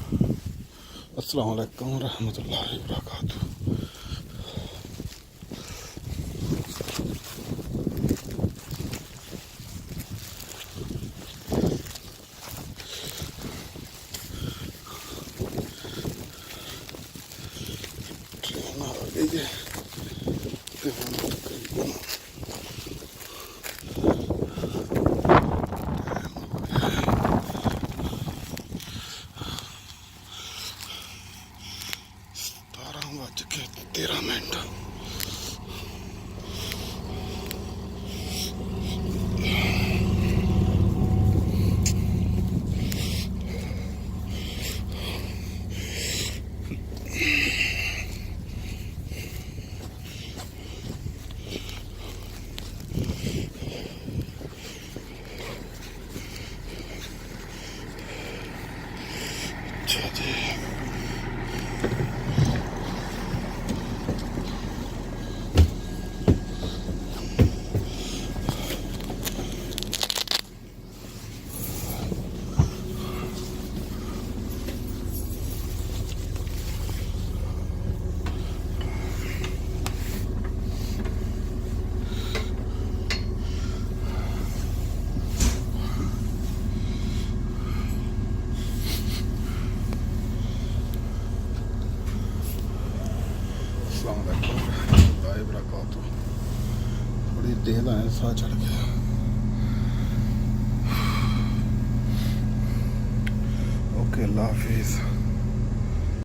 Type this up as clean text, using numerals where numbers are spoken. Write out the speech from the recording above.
अस्सलाम वालेकुम रहमतुल्लाहि व बरकातुहू। ट्रेन आ गई है। तकरीबन 17:13। अच्छा जी, अस्सलाम वालेकुम रहमतुल्लाहि व बरकातुहू। बड़ी तेज आए, साह चढ़ गया। ओके, अल्लाह हाफिज़।